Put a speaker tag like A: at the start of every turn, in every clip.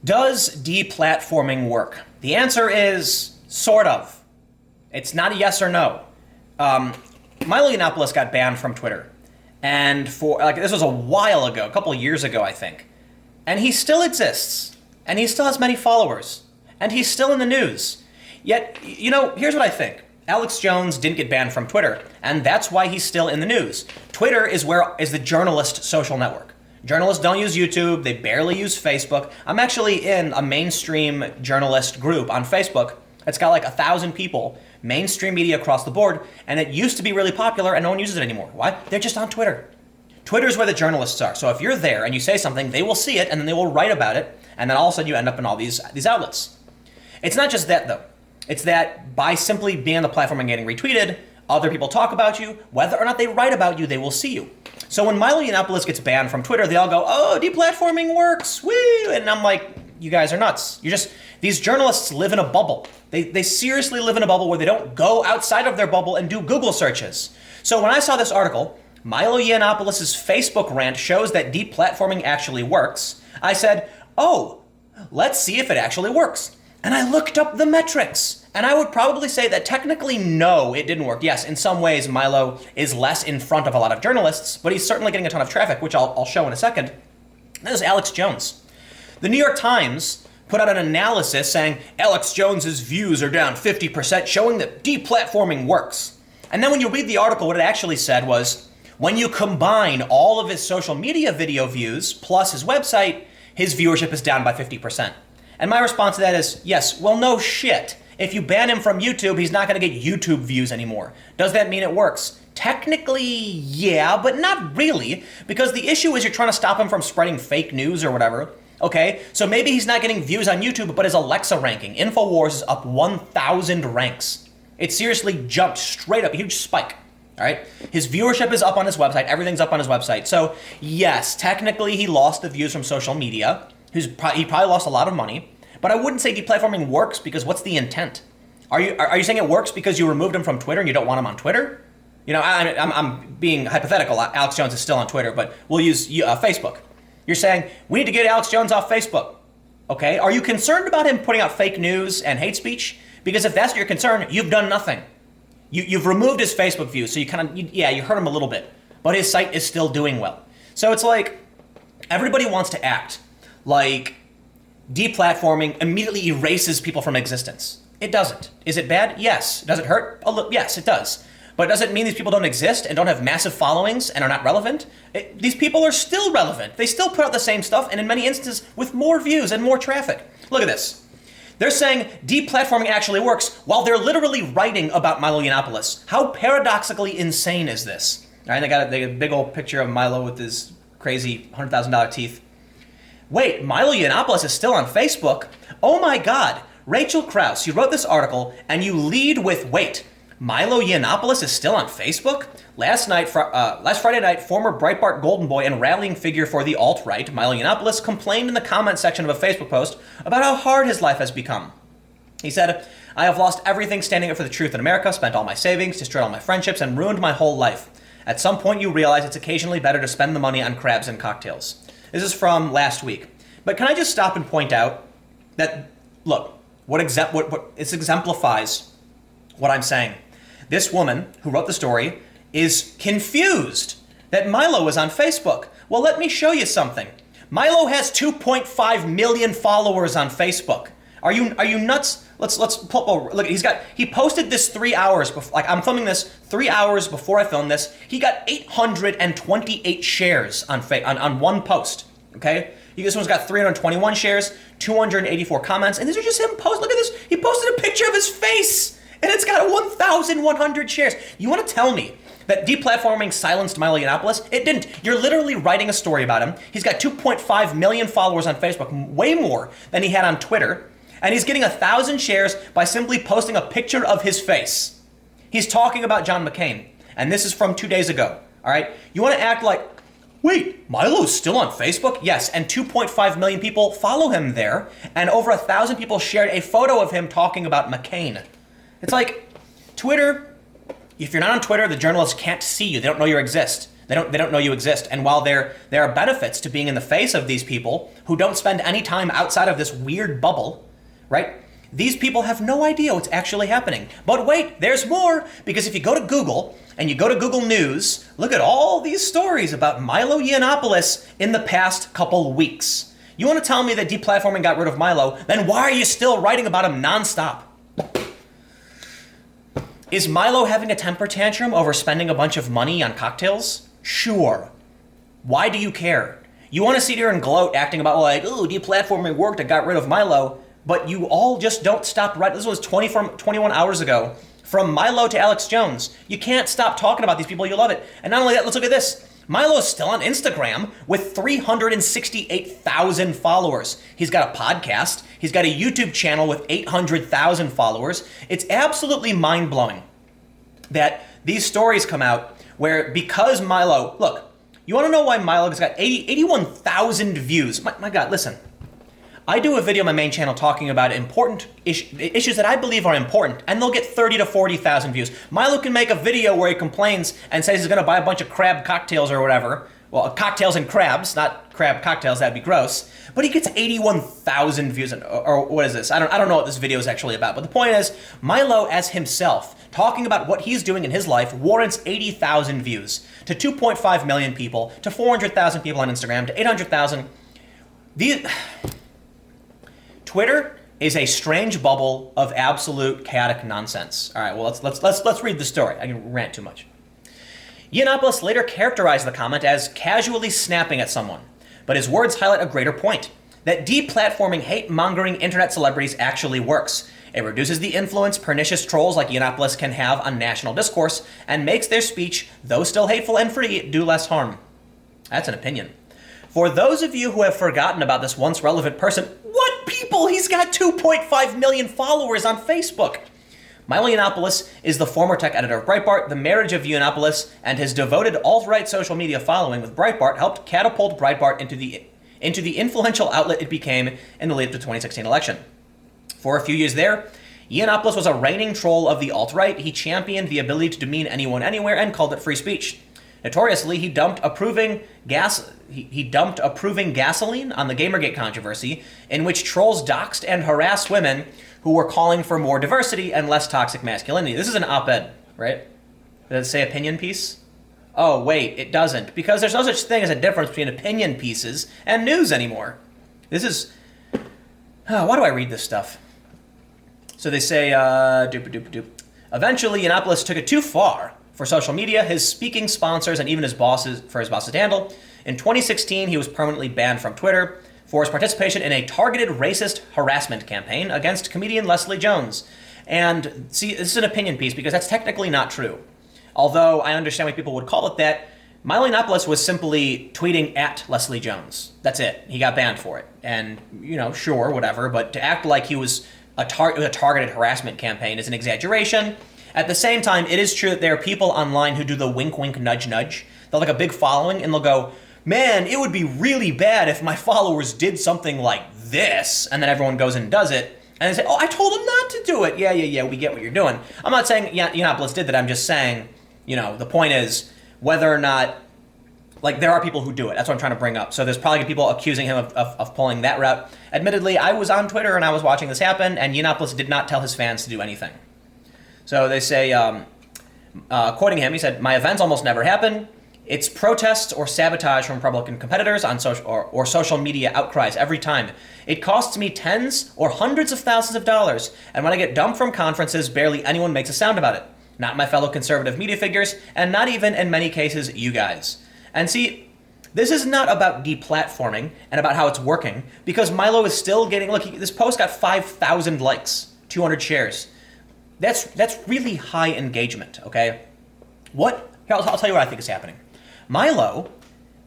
A: Does deplatforming work? The answer is sort of. It's not a yes or no. Milo Yiannopoulos got banned from Twitter. And this was a while ago, a couple of years ago, I think. And he still exists. And he still has many followers. And he's still in the news. Yet, here's what I think. Alex Jones didn't get banned from Twitter, and that's why he's still in the news. Twitter is the journalist social network. Journalists don't use YouTube, they barely use Facebook. I'm actually in a mainstream journalist group on Facebook. It's got like 1,000 people, mainstream media across the board, and it used to be really popular and no one uses it anymore. Why? They're just on Twitter. Twitter is where the journalists are. So if you're there and you say something, they will see it and then they will write about it, and then all of a sudden you end up in all these outlets. It's not just that though. It's that by simply being on the platform and getting retweeted, other people talk about you. Whether or not they write about you, they will see you. So when Milo Yiannopoulos gets banned from Twitter, they all go, oh, deplatforming works, woo! And I'm like, you guys are nuts. These journalists live in a bubble. They seriously live in a bubble where they don't go outside of their bubble and do Google searches. So when I saw this article, Milo Yiannopoulos' Facebook rant shows that deplatforming actually works, I said, oh, let's see if it actually works. And I looked up the metrics, and I would probably say that technically, no, it didn't work. Yes, in some ways, Milo is less in front of a lot of journalists, but he's certainly getting a ton of traffic, which I'll show in a second. This is Alex Jones. The New York Times put out an analysis saying Alex Jones's views are down 50%, showing that deplatforming works. And then when you read the article, what it actually said was, when you combine all of his social media video views plus his website, his viewership is down by 50%. And my response to that is, yes, well, no shit. If you ban him from YouTube, he's not going to get YouTube views anymore. Does that mean it works? Technically, yeah, but not really, because the issue is you're trying to stop him from spreading fake news or whatever. Okay, so maybe he's not getting views on YouTube, but his Alexa ranking, InfoWars, is up 1,000 ranks. It seriously jumped straight up, a huge spike. All right, his viewership is up on his website. Everything's up on his website. So yes, technically he lost the views from social media. He probably lost a lot of money, but I wouldn't say deplatforming works because what's the intent? Are you saying it works because you removed him from Twitter and you don't want him on Twitter? I'm being hypothetical. Alex Jones is still on Twitter, but we'll use Facebook. You're saying we need to get Alex Jones off Facebook. Okay, are you concerned about him putting out fake news and hate speech? Because if that's your concern, you've done nothing. You've removed his Facebook views, so you hurt him a little bit, but his site is still doing well. So it's like everybody wants to act like deplatforming immediately erases people from existence. It doesn't. Is it bad? Yes. Does it hurt? Yes, it does. But does it mean these people don't exist and don't have massive followings and are not relevant? These people are still relevant. They still put out the same stuff, and in many instances with more views and more traffic. Look at this. They're saying deplatforming actually works while they're literally writing about Milo Yiannopoulos. How paradoxically insane is this? All right, they got a big old picture of Milo with his crazy $100,000 teeth. Wait, Milo Yiannopoulos is still on Facebook? Oh my God. Rachel Krause, you wrote this article and you lead with, wait, Milo Yiannopoulos is still on Facebook? Last Friday night, former Breitbart golden boy and rallying figure for the alt-right, Milo Yiannopoulos, complained in the comment section of a Facebook post about how hard his life has become. He said, I have lost everything standing up for the truth in America, spent all my savings, destroyed all my friendships, and ruined my whole life. At some point you realize it's occasionally better to spend the money on crabs and cocktails. This is from last week. But can I just stop and point out that, look, it exemplifies what I'm saying. This woman who wrote the story is confused that Milo is on Facebook. Well, let me show you something. Milo has 2.5 million followers on Facebook. Are you nuts? Let's pull. Look, he posted this 3 hours before. Like, I'm filming this 3 hours before I filmed this. He got 828 shares on one post. Okay, this one's got 321 shares, 284 comments, and these are just him post. Look at this. He posted a picture of his face, and it's got 1,100 shares. You want to tell me that deplatforming silenced Milo Yiannopoulos? It didn't. You're literally writing a story about him. He's got 2.5 million followers on Facebook, way more than he had on Twitter. And he's getting 1,000 shares by simply posting a picture of his face. He's talking about John McCain. And this is from 2 days ago. All right? You want to act like, wait, Milo's still on Facebook? Yes, and 2.5 million people follow him there. And over 1,000 people shared a photo of him talking about McCain. It's like, Twitter, if you're not on Twitter, the journalists can't see you. They don't know you exist. They don't know you exist. And while there are benefits to being in the face of these people who don't spend any time outside of this weird bubble, right? These people have no idea what's actually happening. But wait, there's more, because if you go to Google and you go to Google News, look at all these stories about Milo Yiannopoulos in the past couple weeks. You want to tell me that deplatforming got rid of Milo, then why are you still writing about him nonstop? Is Milo having a temper tantrum over spending a bunch of money on cocktails? Sure. Why do you care? You want to sit here and gloat acting about like, oh, deplatforming worked, it got rid of Milo. But you all just don't stop right. This was 21 hours ago. From Milo to Alex Jones. You can't stop talking about these people. You love it. And not only that, let's look at this. Milo is still on Instagram with 368,000 followers. He's got a podcast. He's got a YouTube channel with 800,000 followers. It's absolutely mind-blowing that these stories come out where because Milo, look, you want to know why Milo has got 81,000 views? My God, listen. I do a video on my main channel talking about important issues that I believe are important, and they'll get 30 to 40,000 views. Milo can make a video where he complains and says he's going to buy a bunch of crab cocktails or whatever. Well, cocktails and crabs, not crab cocktails, that'd be gross. But he gets 81,000 views, or what is this? I don't know what this video is actually about. But the point is, Milo as himself, talking about what he's doing in his life, warrants 80,000 views to 2.5 million people, to 400,000 people on Instagram, to 800,000. Twitter is a strange bubble of absolute chaotic nonsense. All right, well, let's read the story. I can rant too much. Yiannopoulos later characterized the comment as casually snapping at someone, but his words highlight a greater point, that deplatforming hate-mongering internet celebrities actually works. It reduces the influence pernicious trolls like Yiannopoulos can have on national discourse and makes their speech, though still hateful and free, do less harm. That's an opinion. For those of you who have forgotten about this once relevant person, what people? He's got 2.5 million followers on Facebook. Milo Yiannopoulos is the former tech editor of Breitbart. The marriage of Yiannopoulos and his devoted alt-right social media following with Breitbart helped catapult Breitbart into the influential outlet it became in the lead up to the 2016 election. For a few years there, Yiannopoulos was a reigning troll of the alt-right. He championed the ability to demean anyone anywhere and called it free speech. Notoriously, he dumped approving gasoline on the Gamergate controversy, in which trolls doxed and harassed women who were calling for more diversity and less toxic masculinity. This is an op-ed, right? Does it say opinion piece? Oh, wait, it doesn't, because there's no such thing as a difference between opinion pieces and news anymore. This is... why do I read this stuff? So they say, Eventually, Yiannopoulos took it too far for social media, his speaking sponsors, and even his bosses to handle. In 2016, he was permanently banned from Twitter for his participation in a targeted racist harassment campaign against comedian Leslie Jones. And see, this is an opinion piece because that's technically not true. Although I understand why people would call it that, Milo Yiannopoulos was simply tweeting at Leslie Jones. That's it. He got banned for it. And, sure, whatever, but to act like he was a targeted harassment campaign is an exaggeration. At the same time, it is true that there are people online who do the wink, wink, nudge, nudge. They'll like a big following and they'll go, man, it would be really bad if my followers did something like this. And then everyone goes and does it. And they say, oh, I told them not to do it. Yeah, we get what you're doing. I'm not saying Yiannopoulos did that. I'm just saying, the point is whether or not, there are people who do it. That's what I'm trying to bring up. So there's probably people accusing him of pulling that route. Admittedly, I was on Twitter and I was watching this happen, and Yiannopoulos did not tell his fans to do anything. So they say, quoting him, he said, "My events almost never happen. It's protests or sabotage from Republican competitors on or social media outcries every time. It costs me tens or hundreds of thousands of dollars, and when I get dumped from conferences, barely anyone makes a sound about it. Not my fellow conservative media figures, and not even, in many cases, you guys." And see, this is not about deplatforming and about how it's working, because Milo is still getting, this post got 5,000 likes, 200 shares. That's really high engagement, okay? I'll tell you what I think is happening. Milo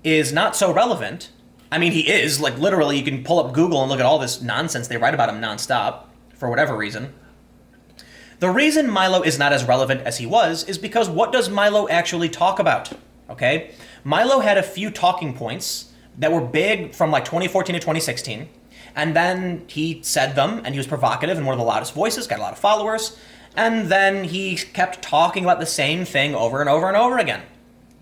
A: is not so relevant. I mean, he is, literally, you can pull up Google and look at all this nonsense they write about him nonstop, for whatever reason. The reason Milo is not as relevant as he was is because what does Milo actually talk about, okay? Milo had a few talking points that were big from 2014 to 2016, and then he said them, and he was provocative and one of the loudest voices, got a lot of followers, and then he kept talking about the same thing over and over and over again.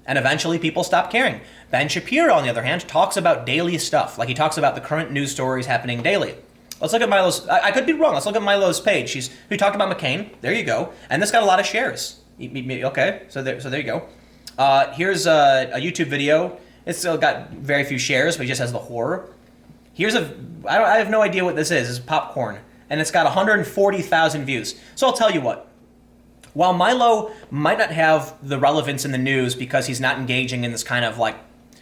A: And eventually people stop caring. Ben Shapiro, on the other hand, talks about daily stuff. Like he talks about the current news stories happening daily. Let's look at Milo's, I could be wrong, let's look at Milo's page. We talked about McCain, there you go. And this got a lot of shares. Okay, so there you go. Here's a YouTube video. It's still got very few shares, but it just has the horror. I have no idea what this is. It's popcorn. And it's got 140,000 views. So I'll tell you what. While Milo might not have the relevance in the news because he's not engaging in this kind of like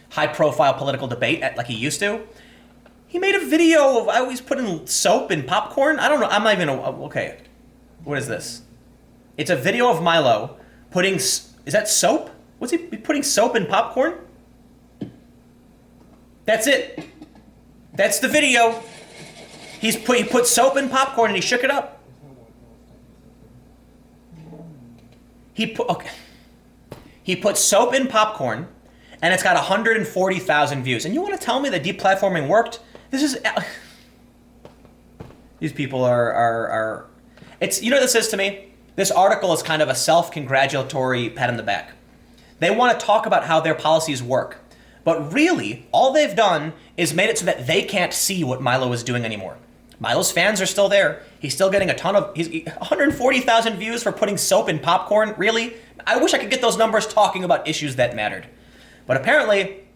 A: high-profile political debate like he used to, he made a video of always putting soap in popcorn. I don't know. I'm not even... Okay. What is this? It's a video of Milo putting... Is that soap? What's he putting soap in popcorn? That's it. That's the video. He put soap in popcorn and he shook it up. He put soap in popcorn, and it's got 140,000 views. And you want to tell me that deplatforming worked? This is... These people are... It's, you know what this is to me? This article is kind of a self-congratulatory pat on the back. They want to talk about how their policies work. But really, all they've done is made it so that they can't see what Milo is doing anymore. Milo's fans are still there. He's still getting he's 140,000 views for putting soap in popcorn. Really? I wish I could get those numbers talking about issues that mattered. But apparently,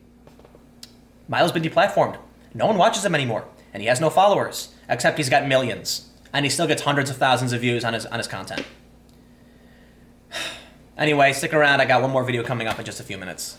A: Milo's been deplatformed. No one watches him anymore. And he has no followers, except he's got millions. And he still gets hundreds of thousands of views on his content. Anyway, stick around. I got one more video coming up in just a few minutes.